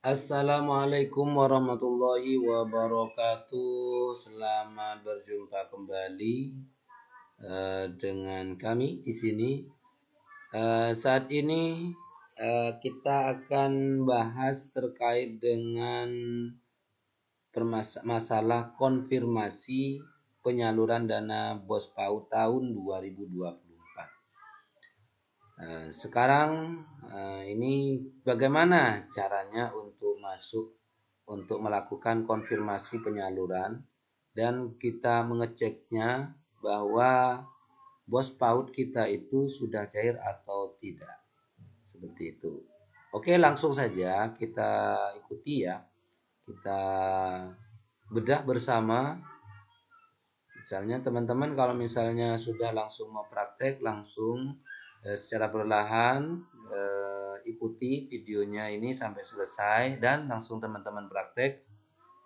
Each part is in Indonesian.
Assalamualaikum warahmatullahi wabarakatuh. Selamat berjumpa kembali dengan kami di sini. Saat ini kita akan bahas terkait dengan masalah konfirmasi penyaluran dana BOS PAUD tahun 2024. Sekarang ini bagaimana caranya untuk untuk melakukan konfirmasi penyaluran dan kita mengeceknya bahwa BOS PAUD kita itu sudah cair atau tidak. Seperti itu. Oke, langsung saja kita ikuti ya. Kita bedah bersama. Misalnya teman-teman kalau misalnya sudah langsung mau praktek, langsung secara perlahan ikuti videonya ini sampai selesai dan langsung teman-teman praktek,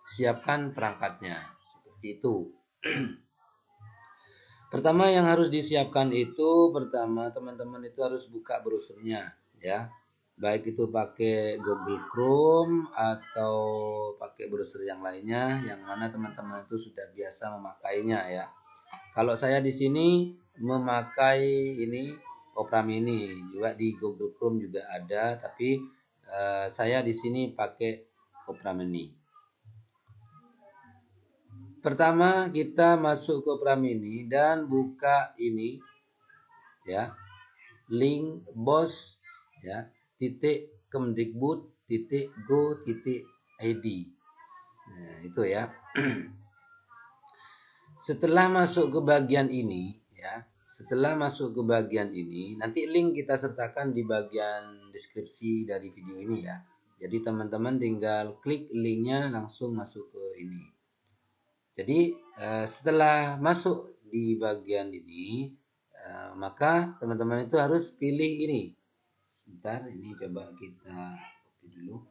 siapkan perangkatnya. Seperti itu. Pertama yang harus disiapkan itu, pertama teman-teman itu harus buka browsernya ya. Baik itu pakai Google Chrome atau pakai browser yang lainnya yang mana teman-teman itu sudah biasa memakainya ya. Kalau saya di sini memakai ini Opera Mini, juga di Google Chrome juga ada, tapi saya di sini pakai Opera Mini. Pertama kita masuk ke Opera Mini dan buka ini ya, link BOS ya, .kemdikbud.go.id. Nah, itu ya. Setelah masuk ke bagian ini ya, nanti link kita sertakan di bagian deskripsi dari video ini ya. Jadi teman-teman tinggal klik linknya langsung masuk ke ini. Jadi setelah masuk di bagian ini, maka teman-teman itu harus pilih ini. Sebentar, ini coba kita copy dulu.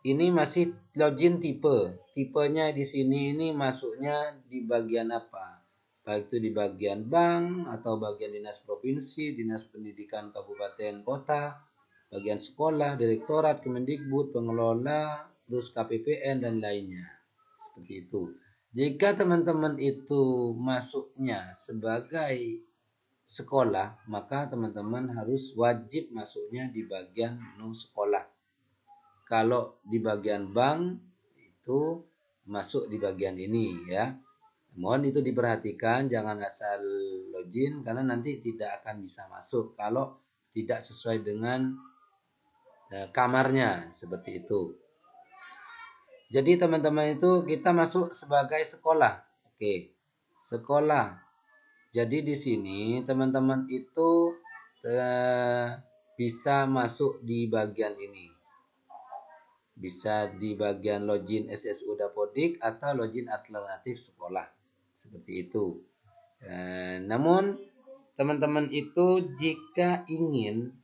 Ini masih login tipe. Tipenya di sini ini masuknya di bagian apa? Baik itu di bagian bank atau bagian dinas provinsi, dinas pendidikan kabupaten kota, bagian sekolah, direktorat, Kemendikbud, pengelola, terus KPPN dan lainnya. Seperti itu. Jika teman-teman itu masuknya sebagai sekolah, maka teman-teman harus wajib masuknya di bagian menu sekolah. Kalau di bagian bank itu masuk di bagian ini ya. Mohon itu diperhatikan, jangan asal login karena nanti tidak akan bisa masuk kalau tidak sesuai dengan kamarnya, seperti itu. Jadi teman-teman itu kita masuk sebagai sekolah. Oke, sekolah. Jadi di sini teman-teman itu bisa masuk di bagian ini. Bisa di bagian login SSU Dapodik atau login alternatif sekolah. Seperti itu. Namun teman-teman itu jika ingin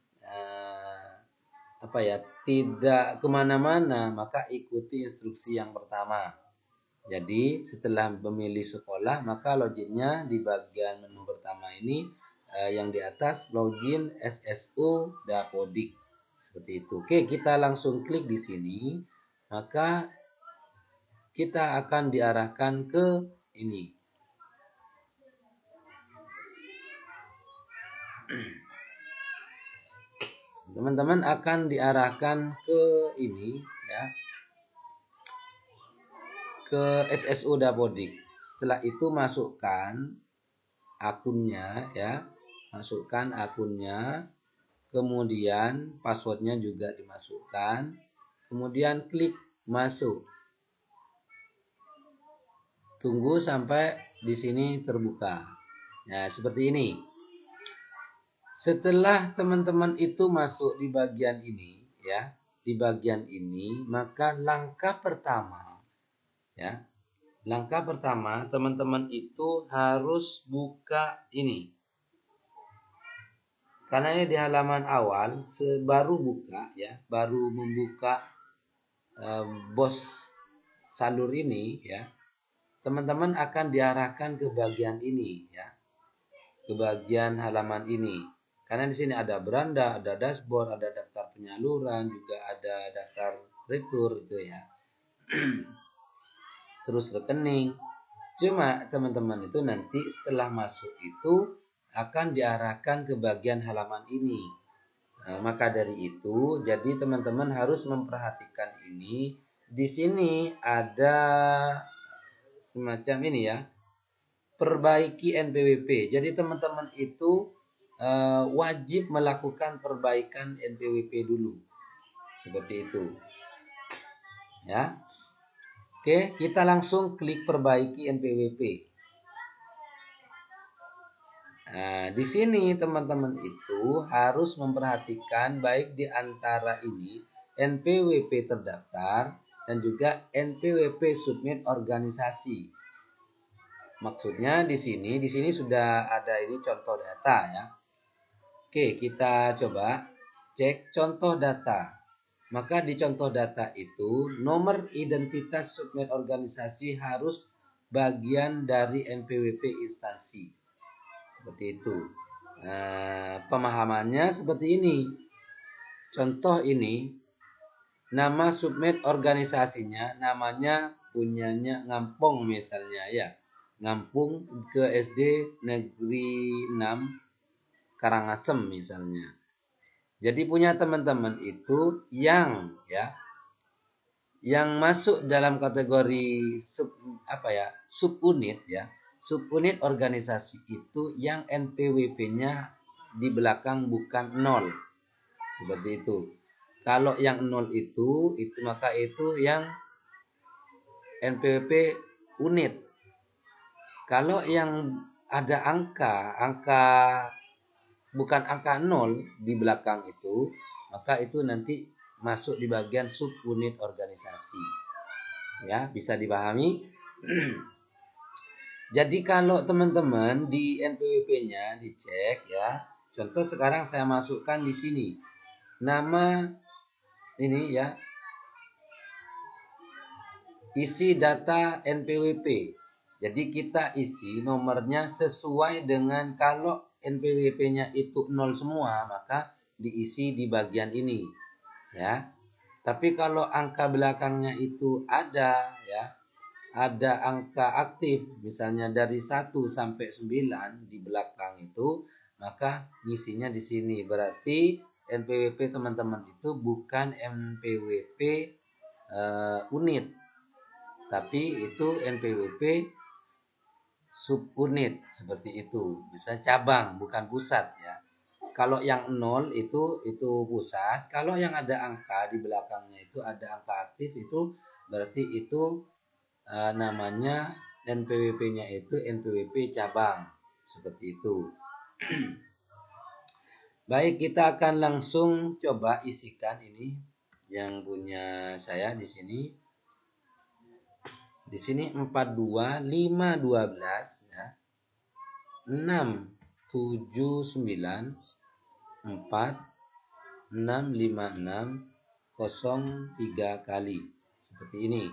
tidak kemana-mana, maka ikuti instruksi yang pertama. Jadi setelah memilih sekolah, maka loginnya di bagian menu pertama ini yang di atas login SSU Dapodik. Seperti itu. Oke, kita langsung klik di sini, maka kita akan diarahkan ke ini. Teman-teman akan diarahkan ke ini ya, ke SSU Dapodik. Setelah itu masukkan akunnya ya, kemudian passwordnya juga dimasukkan, kemudian klik masuk. Tunggu sampai di sini terbuka. Nah, seperti ini. Setelah teman-teman itu masuk di bagian ini ya, maka langkah pertama teman-teman itu harus buka ini. Karena ini di halaman awal, baru membuka BOS salur ini ya, teman-teman akan diarahkan ke bagian ini ya, ke bagian halaman ini. Karena di sini ada beranda, ada dashboard, ada daftar penyaluran, juga ada daftar retur itu ya. Terus rekening. Cuma teman-teman itu nanti setelah masuk itu akan diarahkan ke bagian halaman ini. Nah, maka dari itu, jadi teman-teman harus memperhatikan ini. Di sini ada semacam ini ya, perbaiki NPWP. Jadi teman-teman itu wajib melakukan perbaikan NPWP dulu. Seperti itu. Ya. Oke, kita langsung klik perbaiki NPWP. Nah, di sini teman-teman itu harus memperhatikan baik di antara ini NPWP terdaftar dan juga NPWP submit organisasi. Maksudnya di sini sudah ada ini contoh data ya. Oke, kita coba cek contoh data. Maka di contoh data itu nomor identitas submit organisasi harus bagian dari NPWP instansi. Seperti itu. Pemahamannya seperti ini. Contoh ini, nama submit organisasinya, namanya punyanya Ngampong misalnya ya. Ngampung ke SD Negeri 6 Karangasem misalnya. Jadi punya teman-teman itu yang masuk dalam kategori subunit ya. Subunit organisasi itu yang NPWP-nya di belakang bukan 0. Seperti itu. Kalau yang 0 itu maka itu yang NPWP unit. Kalau yang ada angka bukan angka 0 di belakang itu, maka itu nanti masuk di bagian subunit organisasi. Ya, bisa dipahami? Jadi kalau teman-teman di NPWP-nya dicek ya. Contoh sekarang saya masukkan di sini. Nama ini ya. Isi data NPWP. Jadi kita isi nomornya sesuai dengan kalau NPWP-nya itu 0 semua, maka diisi di bagian ini. Ya. Tapi kalau angka belakangnya itu ada ya, ada angka aktif misalnya dari 1 sampai 9 di belakang itu, maka ngisinya di sini. Berarti NPWP teman-teman itu bukan NPWP unit, tapi itu NPWP subunit seperti itu. Bisa cabang bukan pusat ya. Kalau yang 0 itu pusat. Kalau yang ada angka di belakangnya itu ada angka aktif, itu berarti itu namanya NPWP-nya itu NPWP cabang. Seperti itu. Baik, kita akan langsung coba isikan ini yang punya saya di sini. Di sini 42 5 12 ya. 6 7 9 4 6 5 6 0 3 kali seperti ini.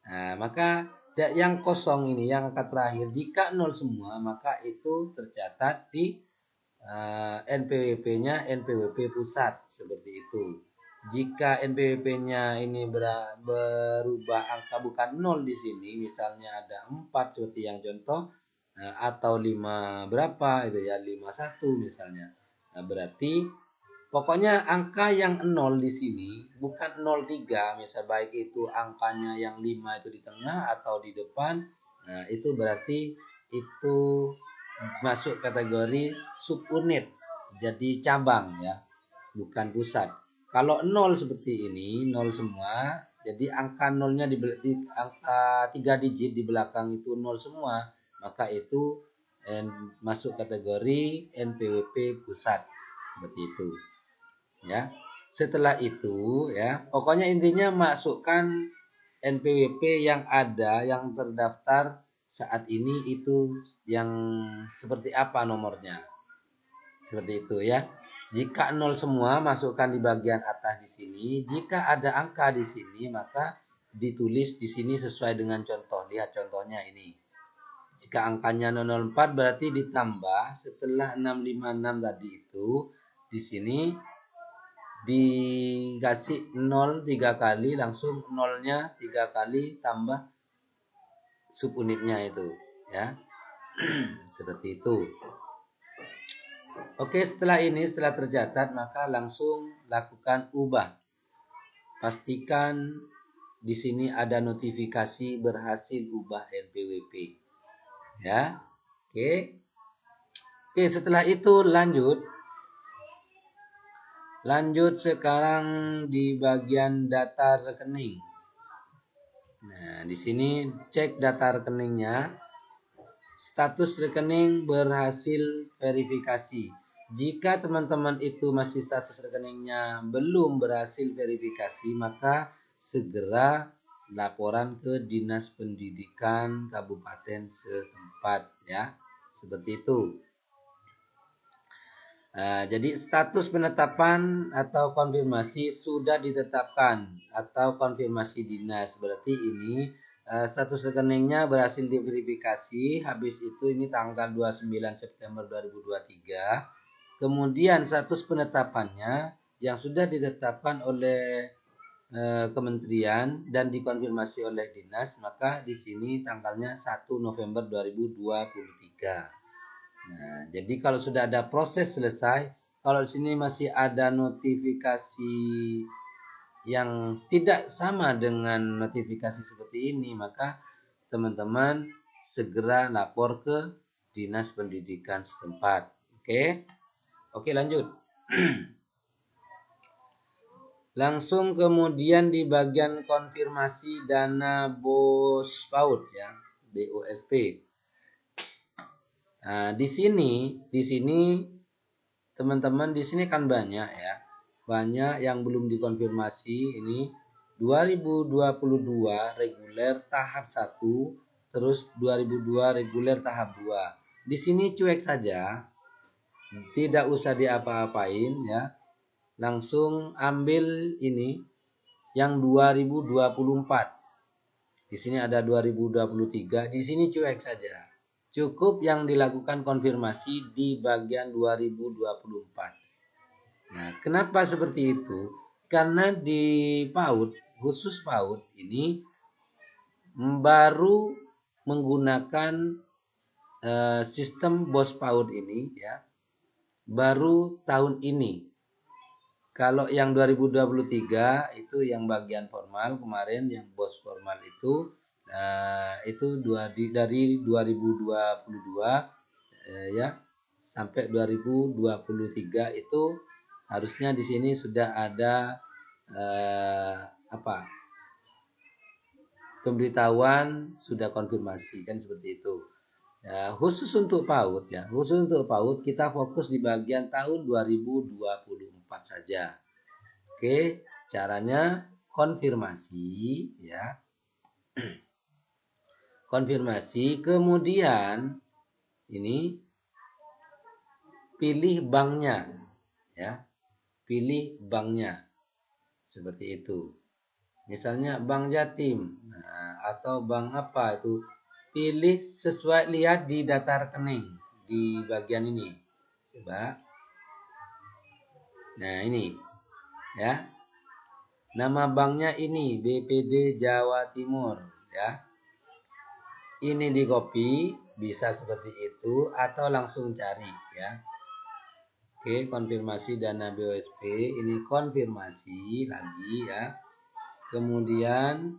Nah, maka yang kosong ini yang angka terakhir jika 0 semua maka itu tercatat di NPWP-nya NPWP pusat seperti itu. Jika NPWP-nya ini berubah angka bukan 0 di sini, misalnya ada 4 seperti yang contoh atau 5 berapa itu ya, 51 misalnya. Nah, berarti pokoknya angka yang 0 di sini bukan 03, misal baik itu angkanya yang 5 itu di tengah atau di depan. Nah, itu berarti itu masuk kategori subunit. Jadi cabang ya, bukan pusat. Kalau 0 seperti ini, 0 semua, jadi angka 0-nya di angka 3 digit di belakang itu 0 semua, maka itu masuk kategori NPWP pusat. Seperti itu. Ya. Setelah itu ya, pokoknya intinya masukkan NPWP yang ada yang terdaftar saat ini itu yang seperti apa nomornya. Seperti itu ya. Jika 0 semua masukkan di bagian atas di sini. Jika ada angka di sini maka ditulis di sini sesuai dengan contoh. Lihat contohnya ini. Jika angkanya 004 berarti ditambah setelah 656 tadi itu di sini dikasih 0 3 kali, langsung nolnya 3 kali tambah subunitnya itu ya. Seperti itu. Oke, setelah tercatat, maka langsung lakukan ubah. Pastikan di sini ada notifikasi berhasil ubah NPWP ya. Oke. Oke, setelah itu lanjut sekarang di bagian data rekening. Nah, di sini cek data rekeningnya. Status rekening berhasil verifikasi. Jika teman-teman itu masih status rekeningnya belum berhasil verifikasi, maka segera laporan ke Dinas Pendidikan Kabupaten setempat ya. Seperti itu. Jadi status penetapan atau konfirmasi sudah ditetapkan atau konfirmasi dinas. Berarti ini status rekeningnya berhasil diverifikasi. Habis itu ini tanggal 29 September 2023. Kemudian status penetapannya yang sudah ditetapkan oleh kementerian dan dikonfirmasi oleh dinas, maka di sini tanggalnya 1 November 2023. Nah, jadi kalau sudah ada proses selesai, kalau di sini masih ada notifikasi yang tidak sama dengan notifikasi seperti ini, maka teman-teman segera lapor ke Dinas Pendidikan setempat. Oke. Oke, lanjut. Langsung kemudian di bagian konfirmasi dana BOS PAUD ya, BOSP. Nah, di sini teman-teman di sini kan banyak ya. Banyak yang belum dikonfirmasi. Ini 2022 reguler tahap 1, terus 2002 reguler tahap 2. Di sini cuek saja. Tidak usah diapa-apain ya. Langsung ambil ini yang 2024. Di sini ada 2023, di sini cuek saja. Cukup yang dilakukan konfirmasi di bagian 2024. Nah, kenapa seperti itu? Karena di PAUD, khusus PAUD ini baru menggunakan sistem BOS PAUD ini ya, baru tahun ini. Kalau yang 2023 itu yang bagian formal, kemarin yang BOS formal itu dari 2022 ya sampai 2023 itu harusnya di sini sudah ada pemberitahuan, sudah konfirmasi kan seperti itu. Ya, khusus untuk PAUD kita fokus di bagian tahun 2024 saja. Oke, caranya konfirmasi ya. Konfirmasi, kemudian ini pilih banknya ya. Pilih banknya. Seperti itu. Misalnya Bank Jatim, atau bank apa itu, pilih sesuai, lihat di data rekening di bagian ini. Coba. Nah, ini ya. Nama banknya ini BPD Jawa Timur ya. Ini di copy, bisa seperti itu atau langsung cari ya. Oke, konfirmasi dana BOSP, ini konfirmasi lagi ya. Kemudian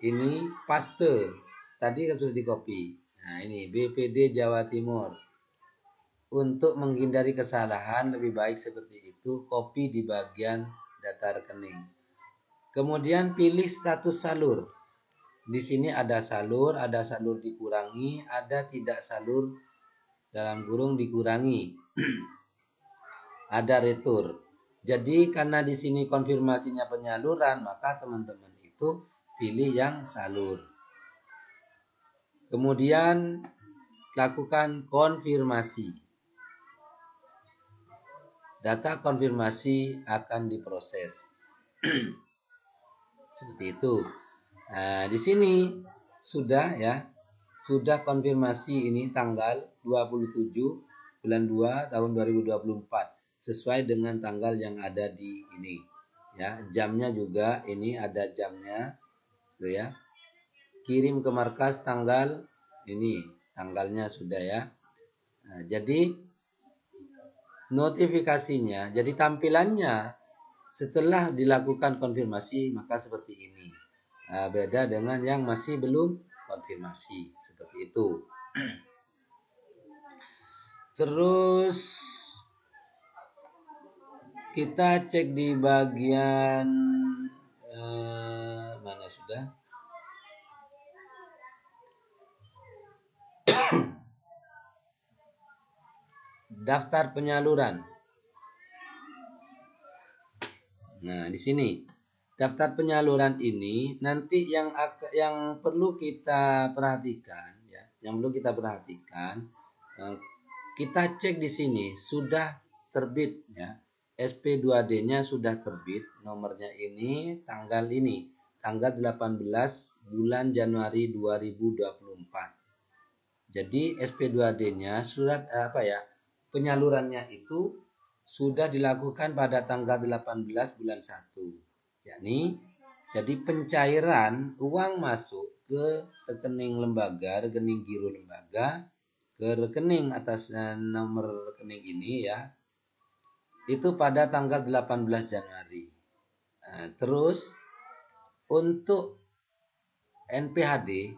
ini paste. Tadi kan sudah di copy. Nah, ini BPD Jawa Timur. Untuk menghindari kesalahan lebih baik seperti itu, copy di bagian data rekening. Kemudian pilih status salur. Di sini ada salur dikurangi, ada tidak salur dalam kurung dikurangi. Ada retur. Jadi karena di sini konfirmasinya penyaluran, maka teman-teman itu pilih yang salur. Kemudian lakukan konfirmasi. Data konfirmasi akan diproses. Seperti itu. Nah, di sini sudah ya, sudah konfirmasi ini tanggal 27 bulan 2 tahun 2024. sesuai dengan tanggal yang ada di ini ya. Jamnya juga ini ada jamnya tuh ya. Kirim ke markas tanggal ini, tanggalnya sudah ya. Nah, jadi notifikasinya, jadi tampilannya setelah dilakukan konfirmasi maka seperti ini. Nah, beda dengan yang masih belum konfirmasi seperti itu. Terus kita cek di bagian mana sudah? Daftar penyaluran. Nah, di sini daftar penyaluran ini nanti yang perlu kita perhatikan ya, yang perlu kita perhatikan, kita cek di sini sudah terbit ya. SP2D-nya sudah terbit, nomornya ini, tanggal 18 bulan Januari 2024. Jadi SP2D-nya surat penyalurannya itu sudah dilakukan pada tanggal 18 bulan 1. Yakni jadi pencairan uang masuk ke rekening lembaga, rekening giro lembaga, ke rekening atas nomor rekening ini ya, itu pada tanggal 18 Januari. Nah, terus untuk NPHD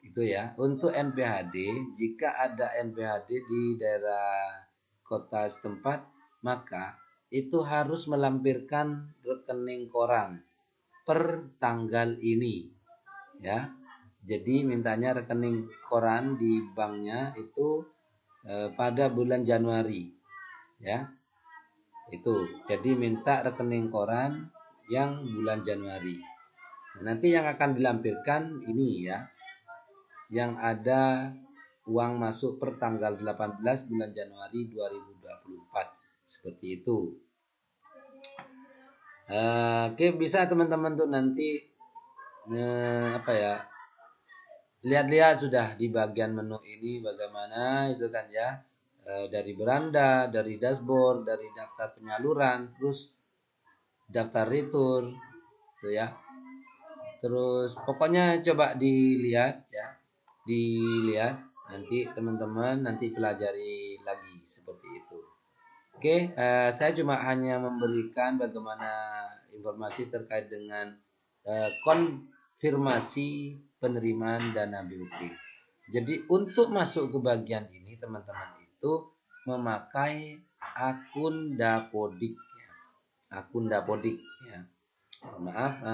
itu ya, untuk NPHD jika ada NPHD di daerah kota setempat maka itu harus melampirkan rekening koran per tanggal ini ya. Jadi mintanya rekening koran di banknya itu pada bulan Januari ya. Itu jadi minta rekening koran yang bulan Januari. Nah, nanti yang akan dilampirkan ini ya, yang ada uang masuk per tanggal 18 bulan Januari 2024 seperti itu. Oke, bisa teman-teman tuh nanti lihat-lihat sudah di bagian menu ini bagaimana itu kan ya. Dari beranda, dari dashboard, dari daftar penyaluran, terus daftar return tuh ya. Terus pokoknya coba dilihat ya. Dilihat nanti teman-teman nanti pelajari lagi seperti itu. Oke, saya cuma hanya memberikan bagaimana informasi terkait dengan konfirmasi penerimaan dana BUP. Jadi untuk masuk ke bagian ini teman-teman itu memakai akun Dapodik ya. Akun Dapodik ya. Maaf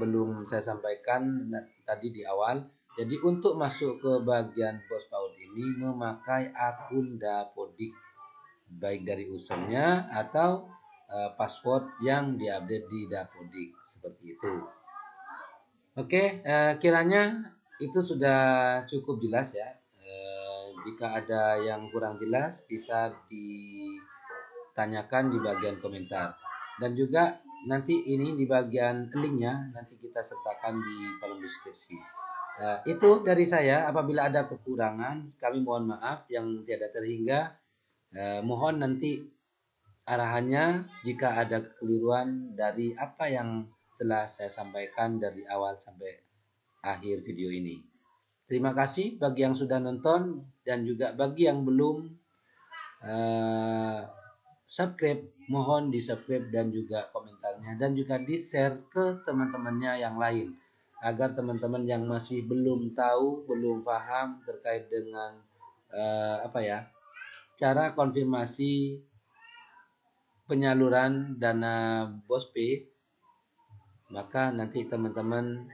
belum saya sampaikan tadi di awal. Jadi untuk masuk ke bagian Bos PAUD ini memakai akun Dapodik baik dari usernya atau password yang diupdate di Dapodik seperti itu. Oke, kiranya itu sudah cukup jelas ya. Jika ada yang kurang jelas bisa ditanyakan di bagian komentar. Dan juga nanti ini di bagian linknya nanti kita sertakan di kolom deskripsi. Itu dari saya. Apabila ada kekurangan kami mohon maaf yang tiada terhingga. Mohon nanti arahannya jika ada kekeliruan dari apa yang telah saya sampaikan dari awal sampai akhir video ini. Terima kasih bagi yang sudah nonton dan juga bagi yang belum subscribe, mohon di subscribe dan juga komentarnya dan juga di share ke teman-temannya yang lain agar teman-teman yang masih belum tahu, belum paham terkait dengan cara konfirmasi penyaluran dana BOSP, maka nanti teman-teman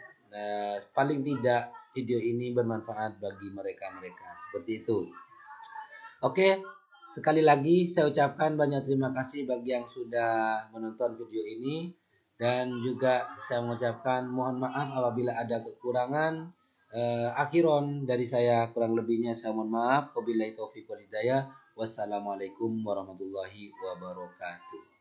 paling tidak video ini bermanfaat bagi mereka-mereka seperti itu. Oke, sekali lagi saya ucapkan banyak terima kasih bagi yang sudah menonton video ini dan juga saya mengucapkan mohon maaf apabila ada kekurangan. Akhiron dari saya kurang lebihnya saya mohon maaf. Wabillahi taufiq wal hidayah. Wassalamualaikum warahmatullahi wabarakatuh.